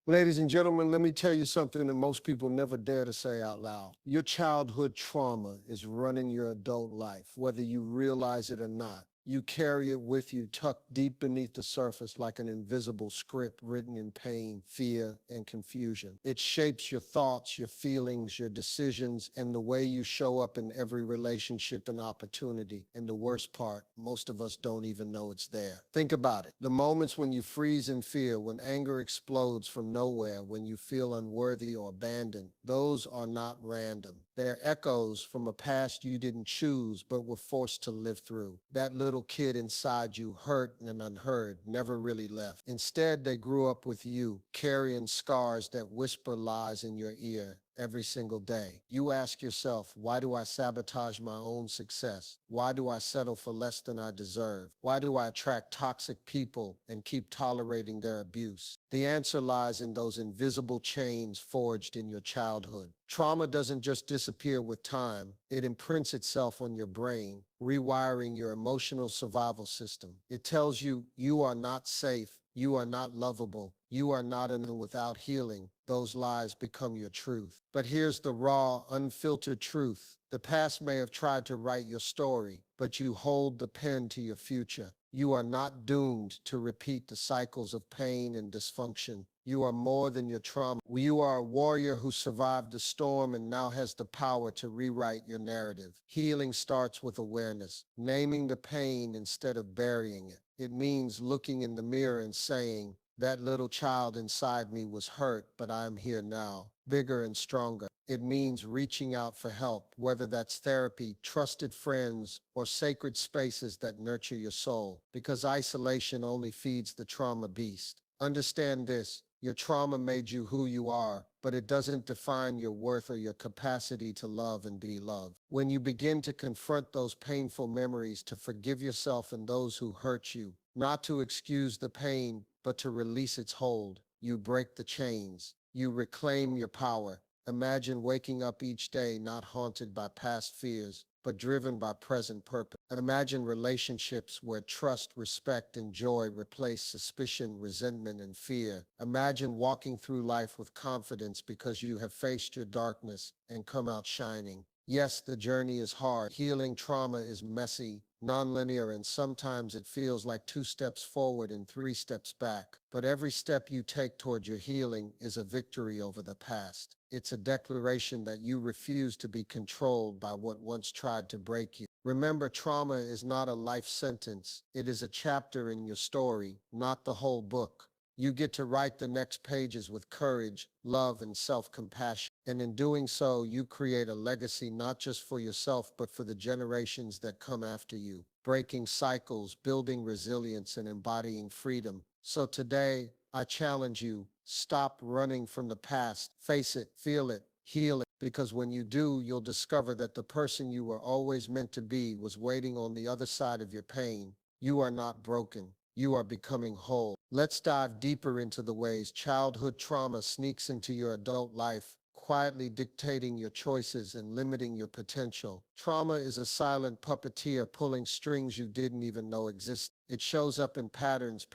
Ladies and gentlemen, let me tell you something that most people never dare to say out loud. Your childhood trauma is running your adult life, whether you realize it or not. You carry it with you tucked deep beneath the surface like an invisible script written in pain, fear, and confusion. It shapes your thoughts, your feelings, your decisions, and the way you show up in every relationship and opportunity. And the worst part, most of us don't even know it's there. Think about it. The moments when you freeze in fear, when anger explodes from nowhere, when you feel unworthy or abandoned, those are not random. They're echoes from a past you didn't choose but were forced to live through. That little kid inside you, hurt and unheard, never really left. Instead, they grew up with you, carrying scars that whisper lies in your ear every single day. You ask yourself, why do I sabotage my own success? Why do I settle for less than I deserve? Why do I attract toxic people and keep tolerating their abuse? The answer lies in those invisible chains forged in your childhood. Trauma doesn't just disappear with time, it imprints itself on your brain, rewiring your emotional survival system. It tells you you are not safe, you are not lovable, you are not enough. Without healing, those lies become your truth. But here's the raw, unfiltered truth. The past may have tried to write your story, but you hold the pen to your future. You are not doomed to repeat the cycles of pain and dysfunction. You are more than your trauma. You are a warrior who survived the storm and now has the power to rewrite your narrative. Healing starts with awareness, naming the pain instead of burying it. It means looking in the mirror and saying, that little child inside me was hurt, but I'm here now, bigger and stronger. It means reaching out for help, whether that's therapy, trusted friends, or sacred spaces that nurture your soul, because isolation only feeds the trauma beast. Understand this. Your trauma made you who you are, but it doesn't define your worth or your capacity to love and be loved. When you begin to confront those painful memories, to forgive yourself and those who hurt you, not to excuse the pain, but to release its hold, you break the chains. You reclaim your power. Imagine waking up each day not haunted by past fears, but driven by present purpose. Imagine relationships where trust, respect, and joy replace suspicion, resentment, and fear. Imagine walking through life with confidence because you have faced your darkness and come out shining. Yes, the journey is hard. Healing trauma is messy, nonlinear, and sometimes it feels like 2 steps forward and 3 steps back. But every step you take toward your healing is a victory over the past. It's a declaration that you refuse to be controlled by what once tried to break you. Remember, trauma is not a life sentence. It is a chapter in your story, not the whole book. You get to write the next pages with courage, love, and self-compassion. And in doing so, you create a legacy not just for yourself, but for the generations that come after you, breaking cycles, building resilience, and embodying freedom. So today, I challenge you, stop running from the past. Face it, feel it, heal it, because when you do, you'll discover that the person you were always meant to be was waiting on the other side of your pain. You are not broken. You are becoming whole. Let's dive deeper into the ways childhood trauma sneaks into your adult life, quietly dictating your choices and limiting your potential. Trauma is a silent puppeteer pulling strings you didn't even know existed. It shows up in patterns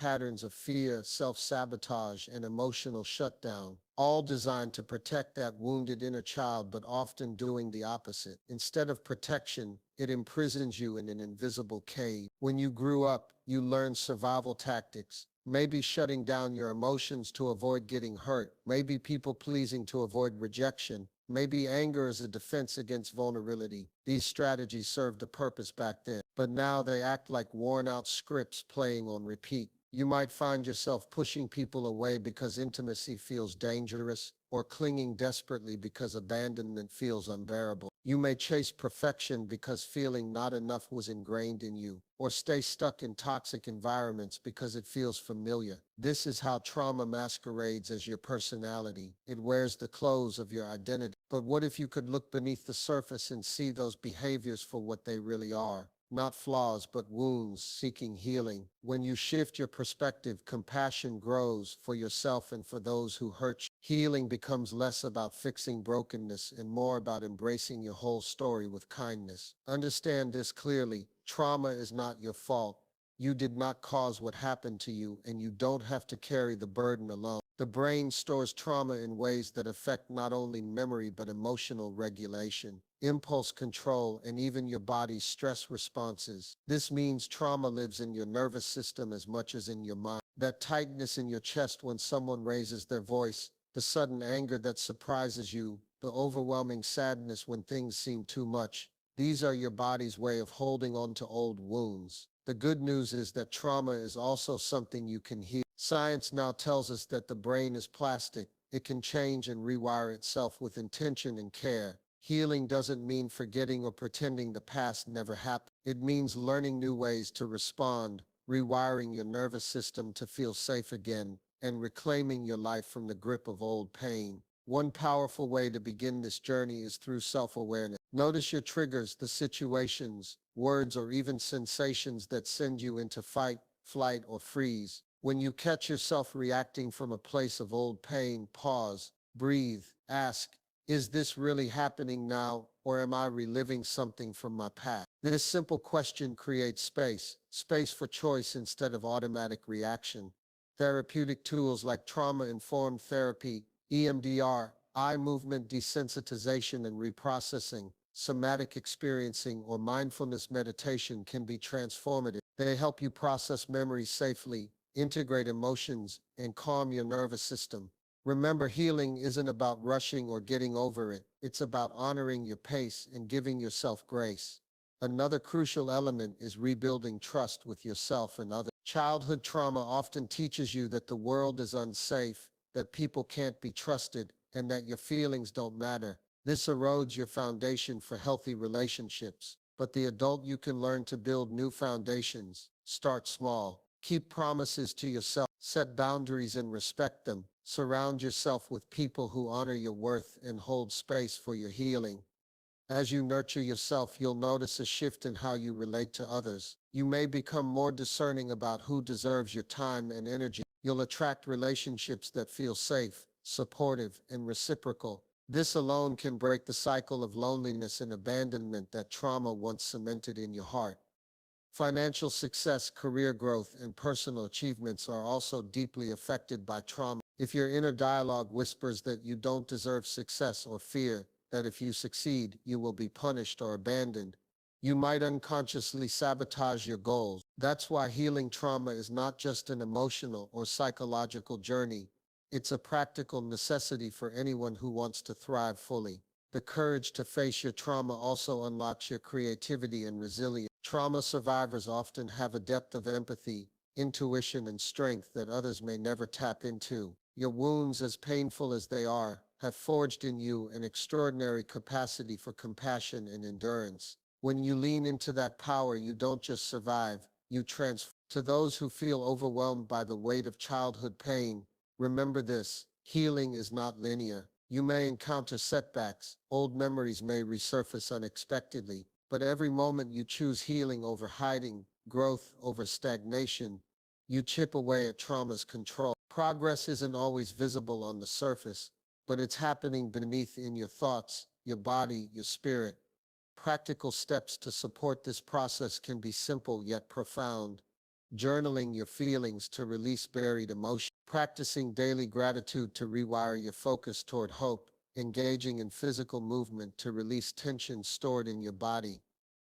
of fear, self-sabotage, and emotional shutdown, all designed to protect that wounded inner child, but often doing the opposite. Instead of protection, it imprisons you in an invisible cage. When you grew up, you learned survival tactics. Maybe shutting down your emotions to avoid getting hurt. Maybe people pleasing to avoid rejection. Maybe anger as a defense against vulnerability. These strategies served a purpose back then, but now they act like worn-out scripts playing on repeat. You might find yourself pushing people away because intimacy feels dangerous, or clinging desperately because abandonment feels unbearable. You may chase perfection because feeling not enough was ingrained in you, or stay stuck in toxic environments because it feels familiar. This is how trauma masquerades as your personality. It wears the clothes of your identity. But what if you could look beneath the surface and see those behaviors for what they really are? Not flaws, but wounds seeking healing. When you shift your perspective, compassion grows for yourself and for those who hurt you. Healing becomes less about fixing brokenness and more about embracing your whole story with kindness. Understand this clearly. Trauma is not your fault. You did not cause what happened to you, and you don't have to carry the burden alone. The brain stores trauma in ways that affect not only memory but emotional regulation, impulse control, and even your body's stress responses. This means trauma lives in your nervous system as much as in your mind. That tightness in your chest when someone raises their voice, the sudden anger that surprises you, the overwhelming sadness when things seem too much. These are your body's way of holding on to old wounds. The good news is that trauma is also something you can heal. Science now tells us that the brain is plastic. It can change and rewire itself with intention and care. Healing doesn't mean forgetting or pretending the past never happened. It means learning new ways to respond, rewiring your nervous system to feel safe again, and reclaiming your life from the grip of old pain. One powerful way to begin this journey is through self-awareness. Notice your triggers, the situations, words, or even sensations that send you into fight, flight, or freeze. When you catch yourself reacting from a place of old pain, pause, breathe, ask, is this really happening now, or am I reliving something from my past? This simple question creates space for choice instead of automatic reaction. Therapeutic tools like trauma-informed therapy, EMDR, eye movement desensitization and reprocessing, somatic experiencing, or mindfulness meditation can be transformative. They help you process memories safely, integrate emotions, and calm your nervous system. Remember, healing isn't about rushing or getting over it. It's about honoring your pace and giving yourself grace. Another crucial element is rebuilding trust with yourself and others. Childhood trauma often teaches you that the world is unsafe, that people can't be trusted, and that your feelings don't matter. This erodes your foundation for healthy relationships. But the adult you can learn to build new foundations. Start small. Keep promises to yourself. Set boundaries and respect them. Surround yourself with people who honor your worth and hold space for your healing. As you nurture yourself, you'll notice a shift in how you relate to others. You may become more discerning about who deserves your time and energy. You'll attract relationships that feel safe, supportive, and reciprocal. This alone can break the cycle of loneliness and abandonment that trauma once cemented in your heart. Financial success, career growth, and personal achievements are also deeply affected by trauma. If your inner dialogue whispers that you don't deserve success, or fear that if you succeed, you will be punished or abandoned, you might unconsciously sabotage your goals. That's why healing trauma is not just an emotional or psychological journey. It's a practical necessity for anyone who wants to thrive fully. The courage to face your trauma also unlocks your creativity and resilience. Trauma survivors often have a depth of empathy, intuition, and strength that others may never tap into. Your wounds, as painful as they are, have forged in you an extraordinary capacity for compassion and endurance. When you lean into that power, you don't just survive, you transform. To those who feel overwhelmed by the weight of childhood pain, remember this: healing is not linear. You may encounter setbacks, old memories may resurface unexpectedly, but every moment you choose healing over hiding, growth over stagnation, you chip away at trauma's control. Progress isn't always visible on the surface, but it's happening beneath in your thoughts, your body, your spirit. Practical steps to support this process can be simple yet profound. Journaling your feelings to release buried emotion, practicing daily gratitude to rewire your focus toward hope, engaging in physical movement to release tension stored in your body,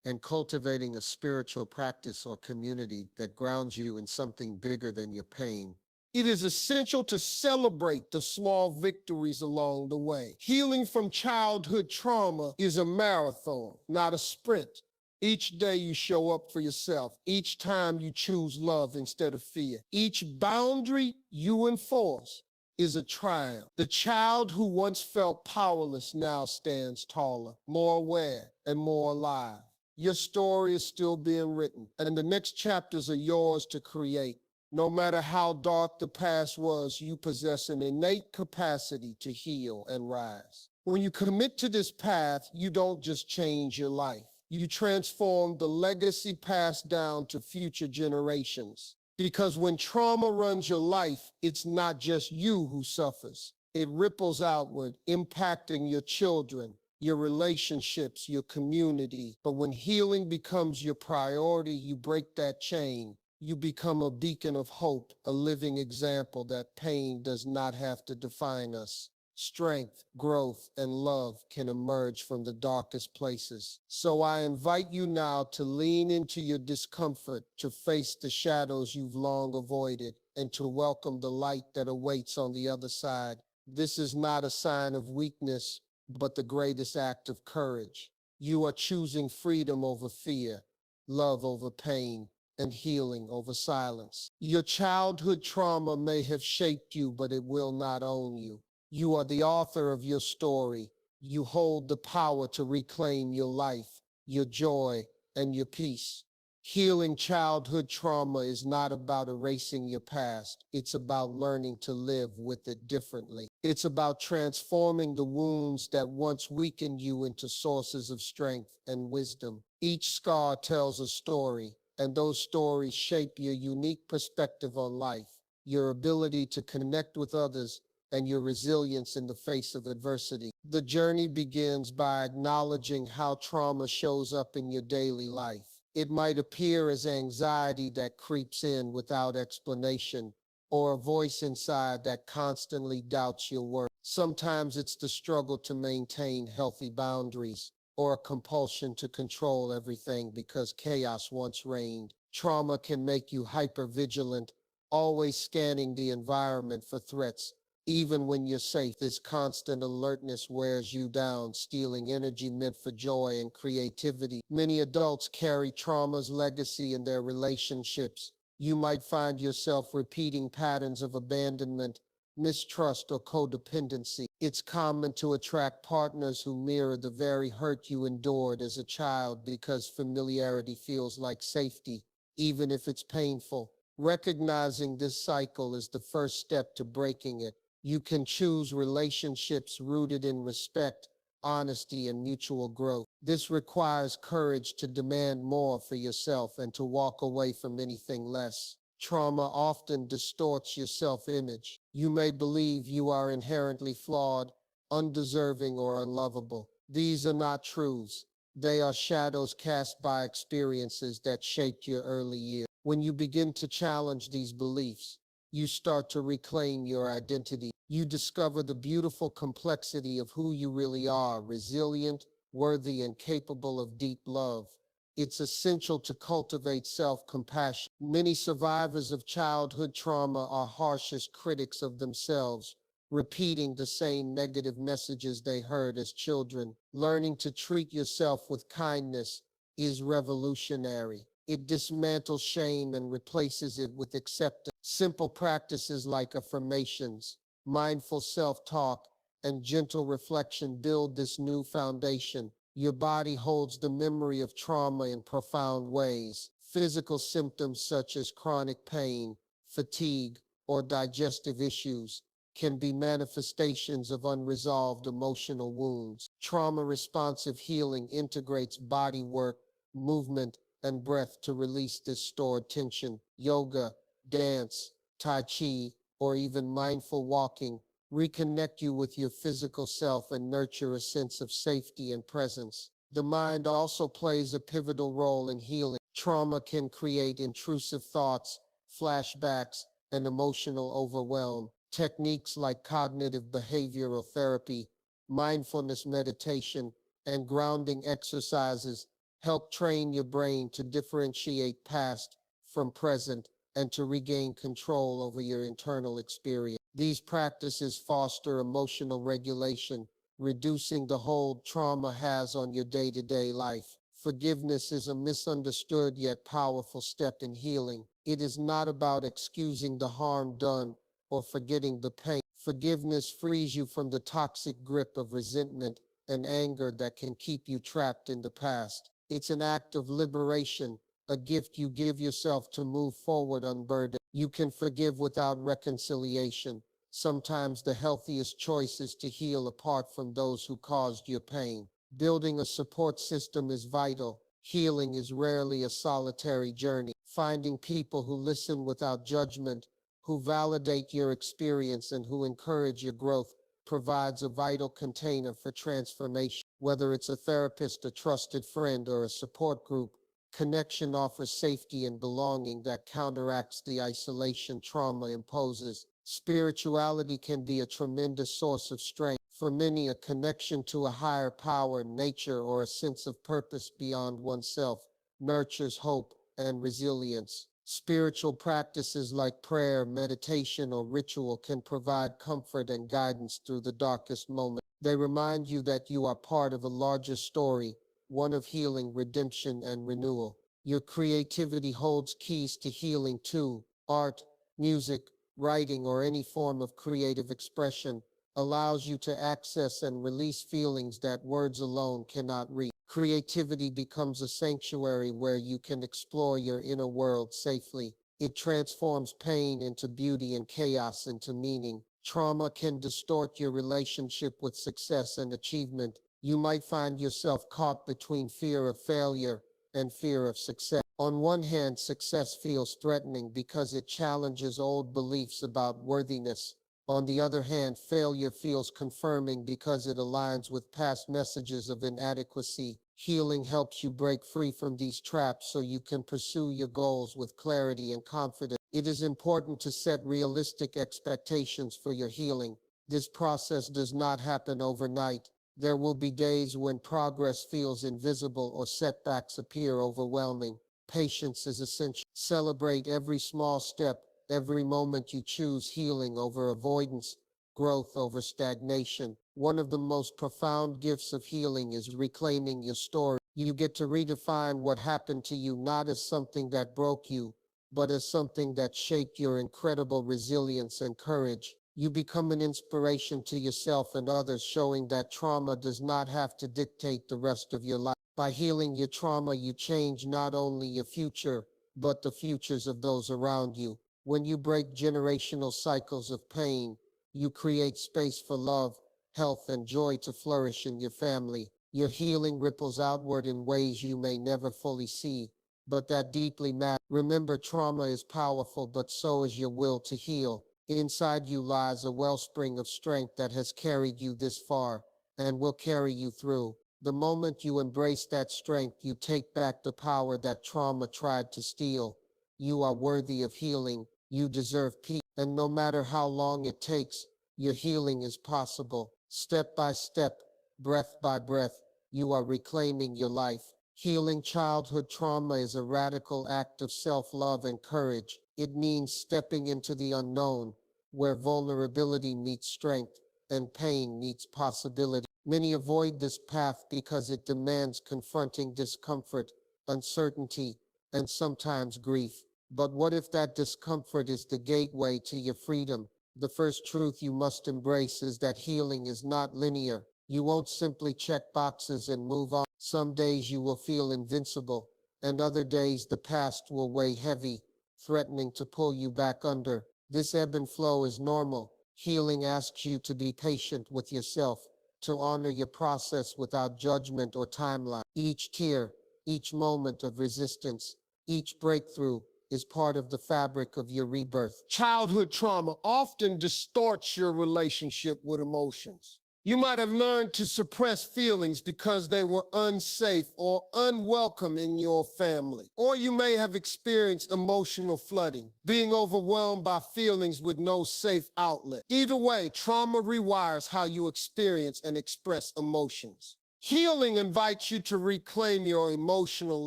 and cultivating a spiritual practice or community that grounds you in something bigger than your pain. It is essential to celebrate the small victories along the way. Healing from childhood trauma is a marathon, not a sprint. Each day you show up for yourself. Each time you choose love instead of fear. Each boundary you enforce is a triumph. The child who once felt powerless now stands taller, more aware, and more alive. Your story is still being written, and the next chapters are yours to create. No matter how dark the past was, you possess an innate capacity to heal and rise. When you commit to this path, you don't just change your life. You transform the legacy passed down to future generations. Because when trauma runs your life, it's not just you who suffers. It ripples outward, impacting your children, your relationships, your community. But when healing becomes your priority, you break that chain. You become a beacon of hope, a living example that pain does not have to define us. Strength, growth, and love can emerge from the darkest places. So I invite you now to lean into your discomfort, to face the shadows you've long avoided, and to welcome the light that awaits on the other side. This is not a sign of weakness, but the greatest act of courage. You are choosing freedom over fear, love over pain, and healing over silence. Your childhood trauma may have shaped you, but it will not own you. You are the author of your story. You hold the power to reclaim your life, your joy, and your peace. Healing childhood trauma is not about erasing your past. It's about learning to live with it differently. It's about transforming the wounds that once weakened you into sources of strength and wisdom. Each scar tells a story, and those stories shape your unique perspective on life, your ability to connect with others, and your resilience in the face of adversity. The journey begins by acknowledging how trauma shows up in your daily life. It might appear as anxiety that creeps in without explanation, or a voice inside that constantly doubts your worth. Sometimes it's the struggle to maintain healthy boundaries, or a compulsion to control everything because chaos once reigned. Trauma can make you hypervigilant, always scanning the environment for threats, even when you're safe. This constant alertness wears you down, stealing energy meant for joy and creativity. Many adults carry trauma's legacy in their relationships. You might find yourself repeating patterns of abandonment, mistrust, or codependency. It's common to attract partners who mirror the very hurt you endured as a child because familiarity feels like safety, even if it's painful. Recognizing this cycle is the first step to breaking it. You can choose relationships rooted in respect, honesty, and mutual growth. This requires courage to demand more for yourself and to walk away from anything less. Trauma often distorts your self-image. You may believe you are inherently flawed, undeserving, or unlovable. These are not truths. They are shadows cast by experiences that shaped your early years. When you begin to challenge these beliefs, you start to reclaim your identity. You discover the beautiful complexity of who you really are, resilient, worthy, and capable of deep love. It's essential to cultivate self-compassion. Many survivors of childhood trauma are harshest critics of themselves, repeating the same negative messages they heard as children. Learning to treat yourself with kindness is revolutionary. It dismantles shame and replaces it with acceptance. Simple practices like affirmations, mindful self-talk, and gentle reflection build this new foundation. Your body holds the memory of trauma in profound ways. Physical symptoms such as chronic pain, fatigue, or digestive issues can be manifestations of unresolved emotional wounds. Trauma-responsive healing integrates body work, movement, and breath to release this stored tension. Yoga, dance, tai chi, or even mindful walking reconnect you with your physical self and nurture a sense of safety and presence. The mind also plays a pivotal role in healing. Trauma can create intrusive thoughts, flashbacks, and emotional overwhelm. Techniques like cognitive behavioral therapy, mindfulness meditation, and grounding exercises help train your brain to differentiate past from present and to regain control over your internal experience. These practices foster emotional regulation, reducing the hold trauma has on your day-to-day life. Forgiveness is a misunderstood yet powerful step in healing. It is not about excusing the harm done or forgetting the pain. Forgiveness frees you from the toxic grip of resentment and anger that can keep you trapped in the past. It's an act of liberation, a gift you give yourself to move forward unburdened. You can forgive without reconciliation. Sometimes the healthiest choice is to heal apart from those who caused your pain. Building a support system is vital. Healing is rarely a solitary journey. Finding people who listen without judgment, who validate your experience, and who encourage your growth provides a vital container for transformation. Whether it's a therapist, a trusted friend, or a support group, Connection offers safety and belonging that counteracts the isolation trauma imposes. Spirituality can be a tremendous source of strength. For many, a connection to a higher power, nature, or a sense of purpose beyond oneself nurtures hope and resilience. Spiritual practices like prayer, meditation, or ritual can provide comfort and guidance through the darkest moments. They remind you that you are part of a larger story, one of healing, redemption, and renewal. Your creativity holds keys to healing too. Art, music, writing, or any form of creative expression allows you to access and release feelings that words alone cannot reach. Creativity becomes a sanctuary where you can explore your inner world safely. It transforms pain into beauty and chaos into meaning. Trauma can distort your relationship with success and achievement. You might find yourself caught between fear of failure and fear of success. On one hand, success feels threatening because it challenges old beliefs about worthiness. On the other hand, failure feels confirming because it aligns with past messages of inadequacy. Healing helps you break free from these traps so you can pursue your goals with clarity and confidence. It is important to set realistic expectations for your healing. This process does not happen overnight. There will be days when progress feels invisible or setbacks appear overwhelming. Patience is essential. Celebrate every small step, every moment you choose healing over avoidance, growth over stagnation. One of the most profound gifts of healing is reclaiming your story. You get to redefine what happened to you not as something that broke you, but as something that shaped your incredible resilience and courage. You become an inspiration to yourself and others, showing that trauma does not have to dictate the rest of your life. By healing your trauma, you change not only your future, but the futures of those around you. When you break generational cycles of pain, you create space for love, health, and joy to flourish in your family. Your healing ripples outward in ways you may never fully see, but that deeply matter. Remember, trauma is powerful, but so is your will to heal. Inside you lies a wellspring of strength that has carried you this far and will carry you through. The moment you embrace that strength, you take back the power that trauma tried to steal. You are worthy of healing. You deserve peace. And no matter how long it takes, your healing is possible. Step by step, breath by breath, you are reclaiming your life. Healing childhood trauma is a radical act of self-love and courage. It means stepping into the unknown, where vulnerability meets strength and pain meets possibility. Many avoid this path because it demands confronting discomfort, uncertainty, and sometimes grief. But what if that discomfort is the gateway to your freedom? The first truth you must embrace is that healing is not linear. You won't simply check boxes and move on. Some days you will feel invincible, and other days the past will weigh heavy, threatening to pull you back under. This ebb and flow is normal. Healing asks you to be patient with yourself, to honor your process without judgment or timeline. Each tear, each moment of resistance, each breakthrough is part of the fabric of your rebirth. Childhood trauma often distorts your relationship with emotions. You might have learned to suppress feelings because they were unsafe or unwelcome in your family. Or you may have experienced emotional flooding, being overwhelmed by feelings with no safe outlet. Either way, trauma rewires how you experience and express emotions. Healing invites you to reclaim your emotional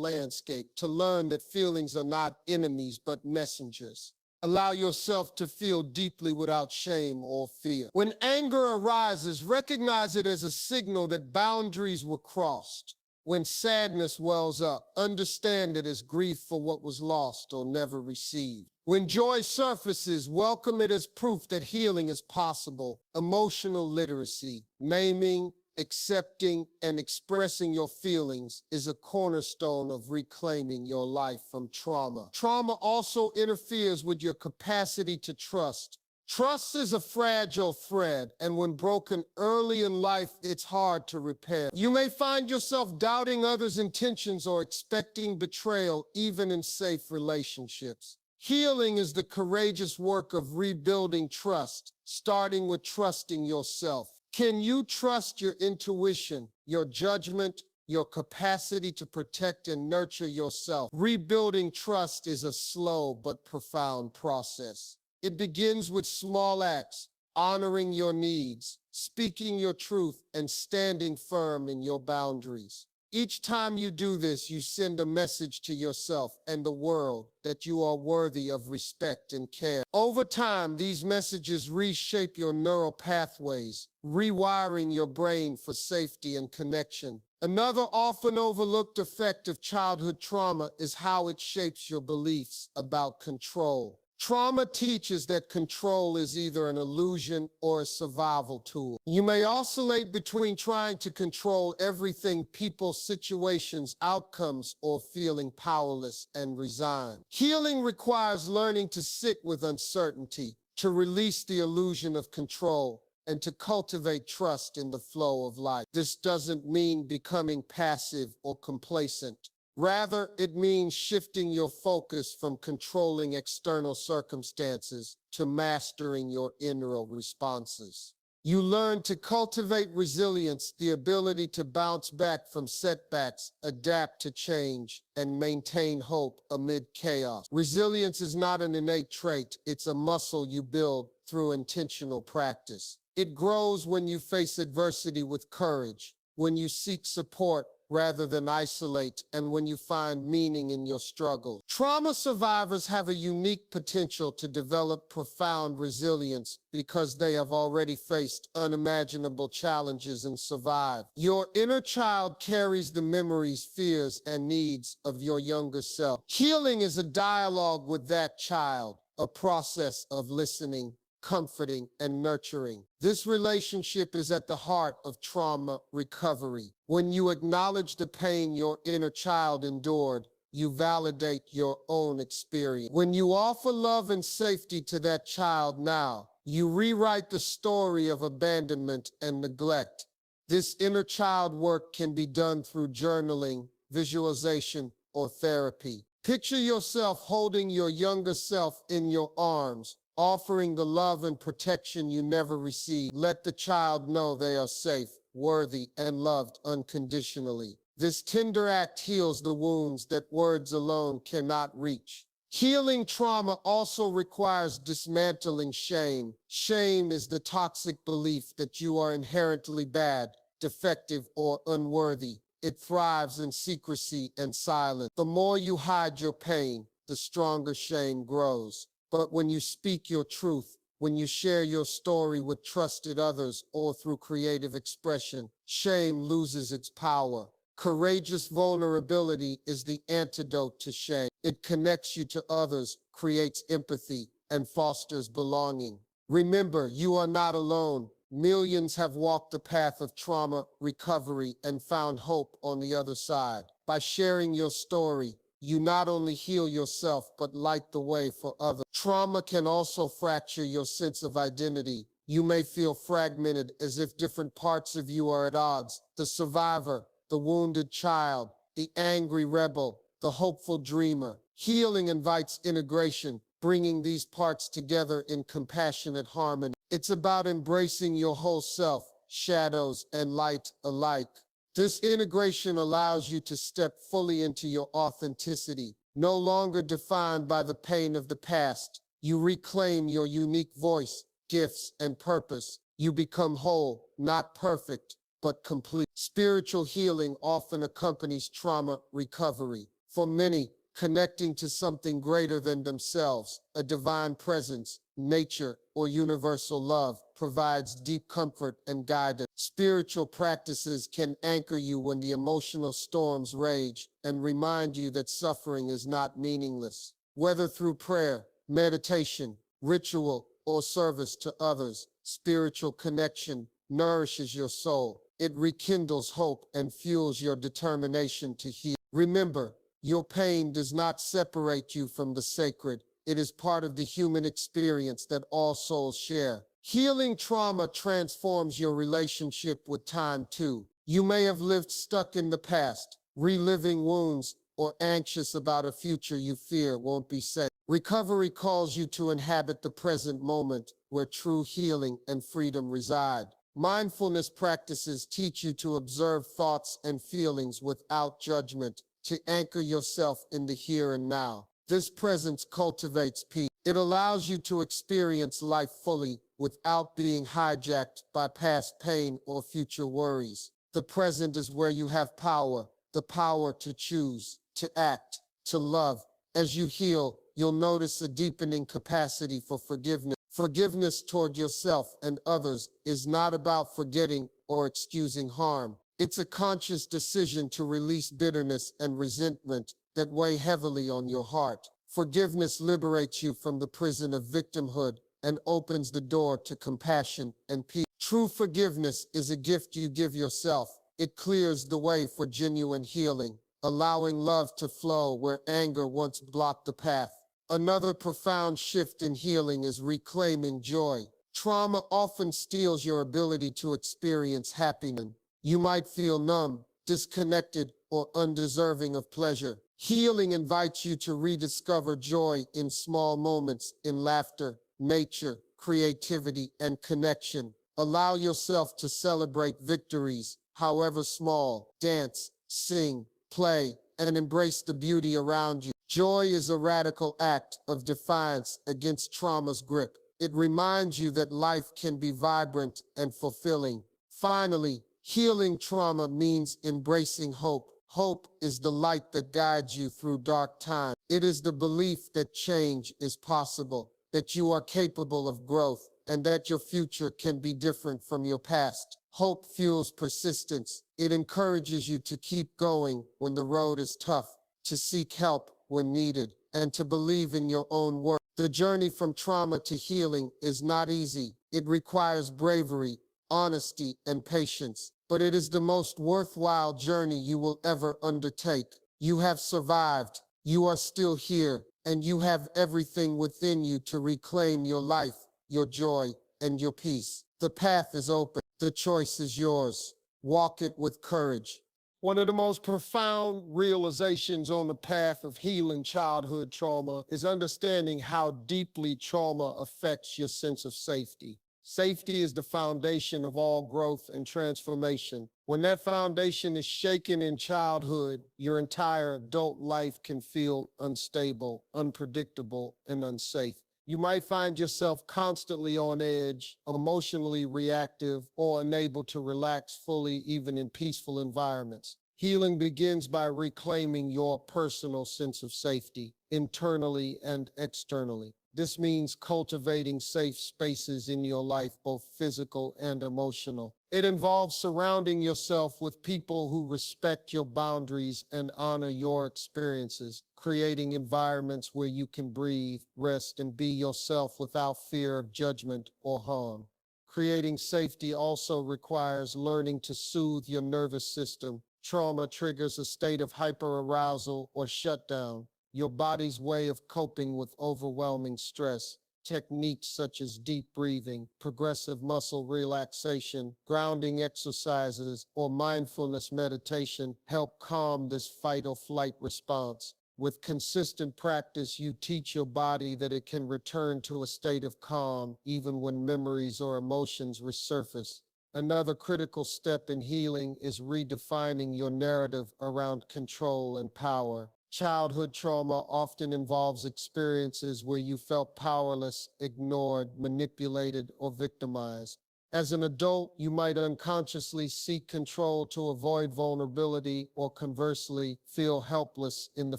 landscape, to learn that feelings are not enemies but messengers. Allow yourself to feel deeply without shame or fear. When anger arises, recognize it as a signal that boundaries were crossed. When sadness wells up, understand it as grief for what was lost or never received. When joy surfaces, welcome it as proof that healing is possible. Emotional literacy, naming, accepting, and expressing your feelings is a cornerstone of reclaiming your life from trauma. Trauma also interferes with your capacity to trust. Trust is a fragile thread, and when broken early in life, it's hard to repair. You may find yourself doubting others' intentions or expecting betrayal, even in safe relationships. Healing is the courageous work of rebuilding trust, starting with trusting yourself. Can you trust your intuition, your judgment, your capacity to protect and nurture yourself. Rebuilding trust is a slow but profound process. It begins with small acts, honoring your needs, speaking your truth, and standing firm in your boundaries. Each time you do this, you send a message to yourself and the world that you are worthy of respect and care. Over time, these messages reshape your neural pathways, rewiring your brain for safety and connection. Another often overlooked effect of childhood trauma is how it shapes your beliefs about control. Trauma teaches that control is either an illusion or a survival tool. You may oscillate between trying to control everything, people, situations, outcomes, or feeling powerless and resigned. Healing requires learning to sit with uncertainty, to release the illusion of control, and to cultivate trust in the flow of life. This doesn't mean becoming passive or complacent. Rather, it means shifting your focus from controlling external circumstances to mastering your inner responses. You learn to cultivate resilience, the ability to bounce back from setbacks, adapt to change, and maintain hope amid chaos. Resilience is not an innate trait, it's a muscle you build through intentional practice. It grows when you face adversity with courage, when you seek support rather than isolate, and when you find meaning in your struggle. Trauma survivors have a unique potential to develop profound resilience because they have already faced unimaginable challenges and survived. Your inner child carries the memories, fears, and needs of your younger self. Healing is a dialogue with that child, a process of listening, comforting, and nurturing. This relationship is at the heart of trauma recovery. When you acknowledge the pain your inner child endured, you validate your own experience. When you offer love and safety to that child now, you rewrite the story of abandonment and neglect. This inner child work can be done through journaling, visualization, or therapy. Picture yourself holding your younger self in your arms, offering the love and protection you never received. Let the child know they are safe, worthy, and loved unconditionally. This tender act heals the wounds that words alone cannot reach. Healing trauma also requires dismantling shame. Shame is the toxic belief that you are inherently bad, defective, or unworthy. It thrives in secrecy and silence. The more you hide your pain, the stronger shame grows. But when you speak your truth, when you share your story with trusted others or through creative expression, shame loses its power. Courageous vulnerability is the antidote to shame. It connects you to others, creates empathy, and fosters belonging. Remember, you are not alone. Millions have walked the path of trauma recovery and found hope on the other side. By sharing your story, you not only heal yourself, but light the way for others. Trauma can also fracture your sense of identity. You may feel fragmented, as if different parts of you are at odds. The survivor, the wounded child, the angry rebel, the hopeful dreamer. Healing invites integration, bringing these parts together in compassionate harmony. It's about embracing your whole self, shadows and light alike. This integration allows you to step fully into your authenticity, no longer defined by the pain of the past. You reclaim your unique voice, gifts, and purpose. You become whole, not perfect, but complete. Spiritual healing often accompanies trauma recovery. For many, connecting to something greater than themselves, a divine presence, nature, or universal love, provides deep comfort and guidance. Spiritual practices can anchor you when the emotional storms rage and remind you that suffering is not meaningless. Whether through prayer, meditation, ritual, or service to others, spiritual connection nourishes your soul. It rekindles hope and fuels your determination to heal. Remember, your pain does not separate you from the sacred. It is part of the human experience that all souls share. Healing trauma transforms your relationship with time too. You may have lived stuck in the past, reliving wounds, or anxious about a future you fear won't be safe. Recovery calls you to inhabit the present moment where true healing and freedom reside. Mindfulness practices teach you to observe thoughts and feelings without judgment, to anchor yourself in the here and now. This presence cultivates peace. It allows you to experience life fully without being hijacked by past pain or future worries. The present is where you have power, the power to choose, to act, to love. As you heal, you'll notice a deepening capacity for forgiveness. Forgiveness toward yourself and others is not about forgetting or excusing harm. It's a conscious decision to release bitterness and resentment that weigh heavily on your heart. Forgiveness liberates you from the prison of victimhood and opens the door to compassion and peace. True forgiveness is a gift you give yourself. It clears the way for genuine healing, allowing love to flow where anger once blocked the path. Another profound shift in healing is reclaiming joy. Trauma often steals your ability to experience happiness. You might feel numb, disconnected, or undeserving of pleasure. Healing invites you to rediscover joy in small moments, in laughter, nature, creativity, and connection. Allow yourself to celebrate victories, however small. Dance, sing, play, and embrace the beauty around you. Joy is a radical act of defiance against trauma's grip. It reminds you that life can be vibrant and fulfilling. Finally, healing trauma means embracing hope. Hope is the light that guides you through dark times. It is the belief that change is possible, that you are capable of growth, and that your future can be different from your past. Hope fuels persistence. It encourages you to keep going when the road is tough, to seek help when needed, and to believe in your own worth. The journey from trauma to healing is not easy. It requires bravery, honesty, and patience, but it is the most worthwhile journey you will ever undertake. You have survived, you are still here, and you have everything within you to reclaim your life, your joy, and your peace. The path is open, the choice is yours. Walk it with courage. One of the most profound realizations on the path of healing childhood trauma is understanding how deeply trauma affects your sense of safety. Safety is the foundation of all growth and transformation. When that foundation is shaken in childhood, your entire adult life can feel unstable, unpredictable, and unsafe. You might find yourself constantly on edge, emotionally reactive, or unable to relax fully even in peaceful environments. Healing begins by reclaiming your personal sense of safety, internally and externally. This means cultivating safe spaces in your life, both physical and emotional. It involves surrounding yourself with people who respect your boundaries and honor your experiences, creating environments where you can breathe, rest, and be yourself without fear of judgment or harm. Creating safety also requires learning to soothe your nervous system. Trauma triggers a state of hyperarousal or shutdown, your body's way of coping with overwhelming stress. Techniques such as deep breathing, progressive muscle relaxation, grounding exercises, or mindfulness meditation help calm this fight or flight response. With consistent practice, you teach your body that it can return to a state of calm even when memories or emotions resurface. Another critical step in healing is redefining your narrative around control and power. Childhood trauma often involves experiences where you felt powerless, ignored, manipulated, or victimized. As an adult, you might unconsciously seek control to avoid vulnerability or conversely feel helpless in the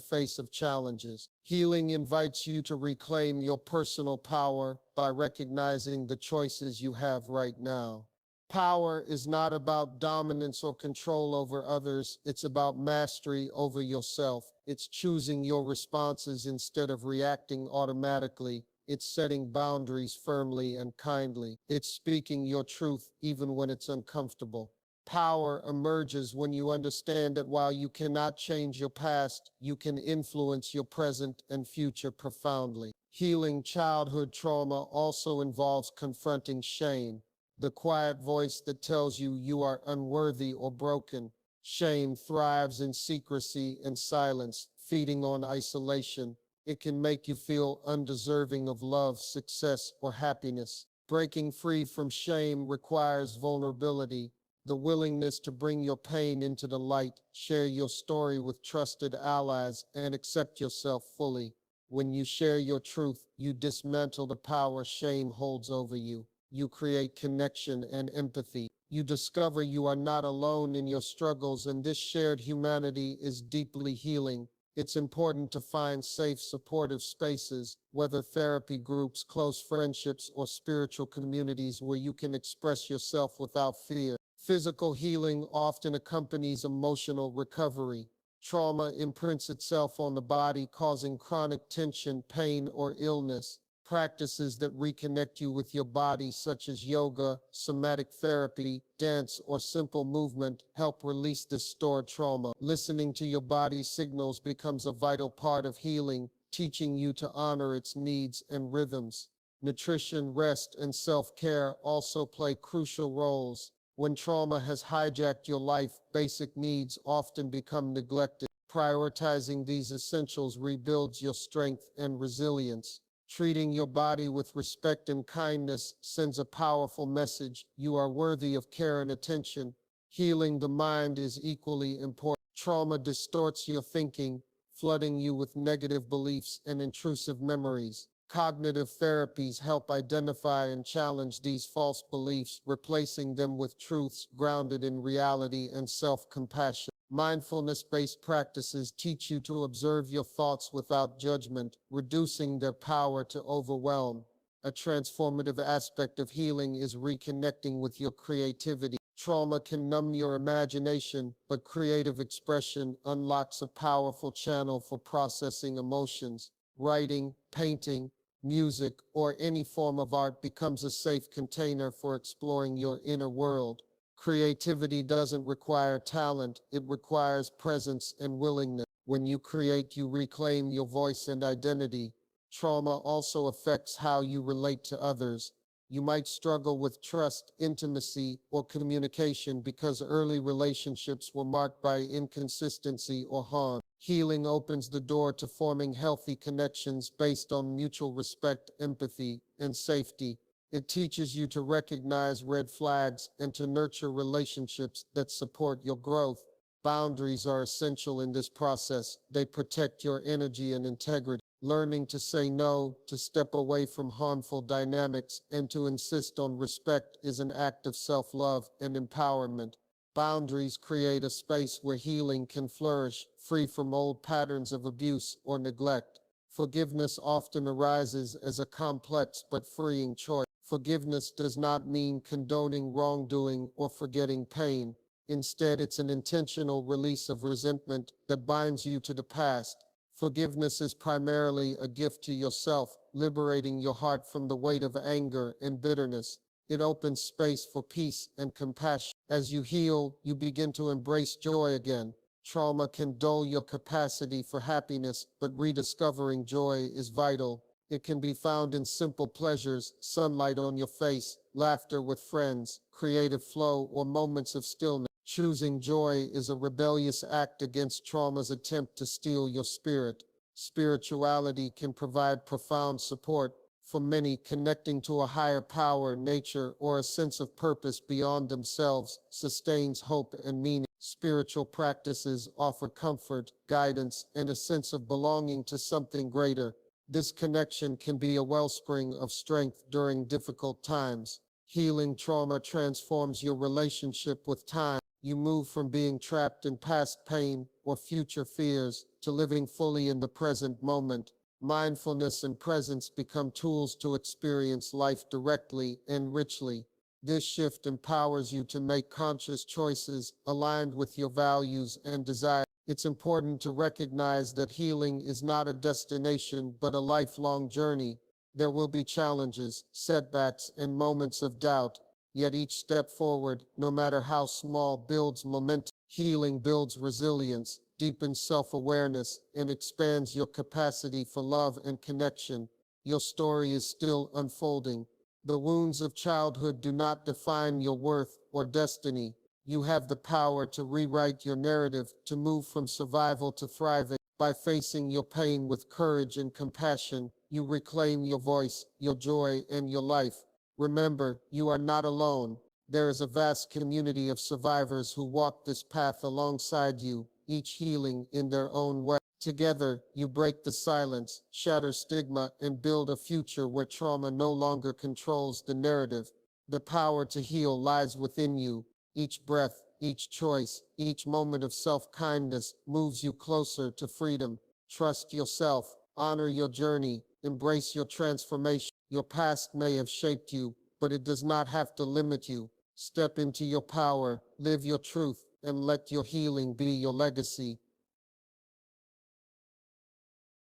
face of challenges. Healing invites you to reclaim your personal power by recognizing the choices you have right now. Power is not about dominance or control over others. It's about mastery over yourself. It's choosing your responses instead of reacting automatically. It's setting boundaries firmly and kindly. It's speaking your truth even when it's uncomfortable. Power emerges when you understand that while you cannot change your past, you can influence your present and future profoundly. Healing childhood trauma also involves confronting shame, the quiet voice that tells you you are unworthy or broken. Shame thrives in secrecy and silence, feeding on isolation. It can make you feel undeserving of love, success, or happiness. Breaking free from shame requires vulnerability, the willingness to bring your pain into the light, share your story with trusted allies, and accept yourself fully. When you share your truth, you dismantle the power shame holds over you. You create connection and empathy. You discover you are not alone in your struggles, and this shared humanity is deeply healing. It's important to find safe, supportive spaces, whether therapy groups, close friendships, or spiritual communities where you can express yourself without fear. Physical healing often accompanies emotional recovery. Trauma imprints itself on the body, causing chronic tension, pain, or illness. Practices that reconnect you with your body, such as yoga, somatic therapy, dance, or simple movement, help release this stored trauma. Listening to your body's signals becomes a vital part of healing, teaching you to honor its needs and rhythms. Nutrition, rest, and self-care also play crucial roles. When trauma has hijacked your life, basic needs often become neglected. Prioritizing these essentials rebuilds your strength and resilience. Treating your body with respect and kindness sends a powerful message. You are worthy of care and attention. Healing the mind is equally important. Trauma distorts your thinking, flooding you with negative beliefs and intrusive memories. Cognitive therapies help identify and challenge these false beliefs, replacing them with truths grounded in reality and self-compassion. Mindfulness-based practices teach you to observe your thoughts without judgment, reducing their power to overwhelm. A transformative aspect of healing is reconnecting with your creativity. Trauma can numb your imagination, but creative expression unlocks a powerful channel for processing emotions. Writing, painting, music, or any form of art becomes a safe container for exploring your inner world. Creativity doesn't require talent, it requires presence and willingness. When you create, you reclaim your voice and identity. Trauma also affects how you relate to others. You might struggle with trust, intimacy, or communication because early relationships were marked by inconsistency or harm. Healing opens the door to forming healthy connections based on mutual respect, empathy, and safety. It teaches you to recognize red flags and to nurture relationships that support your growth. Boundaries are essential in this process. They protect your energy and integrity. Learning to say no, to step away from harmful dynamics, and to insist on respect is an act of self-love and empowerment. Boundaries create a space where healing can flourish, free from old patterns of abuse or neglect. Forgiveness often arises as a complex but freeing choice. Forgiveness does not mean condoning wrongdoing or forgetting pain. Instead, it's an intentional release of resentment that binds you to the past. Forgiveness is primarily a gift to yourself, liberating your heart from the weight of anger and bitterness. It opens space for peace and compassion. As you heal, you begin to embrace joy again. Trauma can dull your capacity for happiness, but rediscovering joy is vital. It can be found in simple pleasures, sunlight on your face, laughter with friends, creative flow, or moments of stillness. Choosing joy is a rebellious act against trauma's attempt to steal your spirit. Spirituality can provide profound support. For many, connecting to a higher power, nature, or a sense of purpose beyond themselves sustains hope and meaning. Spiritual practices offer comfort, guidance, and a sense of belonging to something greater. This connection can be a wellspring of strength during difficult times. Healing trauma transforms your relationship with time. You move from being trapped in past pain or future fears to living fully in the present moment. Mindfulness and presence become tools to experience life directly and richly. This shift empowers you to make conscious choices aligned with your values and desires. It's important to recognize that healing is not a destination but a lifelong journey. There will be challenges, setbacks, and moments of doubt. Yet each step forward, no matter how small, builds momentum. Healing builds resilience, deepens self-awareness, and expands your capacity for love and connection. Your story is still unfolding. The wounds of childhood do not define your worth or destiny. You have the power to rewrite your narrative, to move from survival to thriving. By facing your pain with courage and compassion, you reclaim your voice, your joy, and your life. Remember, you are not alone. There is a vast community of survivors who walk this path alongside you, each healing in their own way. Together, you break the silence, shatter stigma, and build a future where trauma no longer controls the narrative. The power to heal lies within you. Each breath, each choice, each moment of self kindness moves you closer to freedom. Trust yourself, honor your journey, embrace your transformation. Your past may have shaped you, but it does not have to limit you. Step into your power, live your truth, and let your healing be your legacy.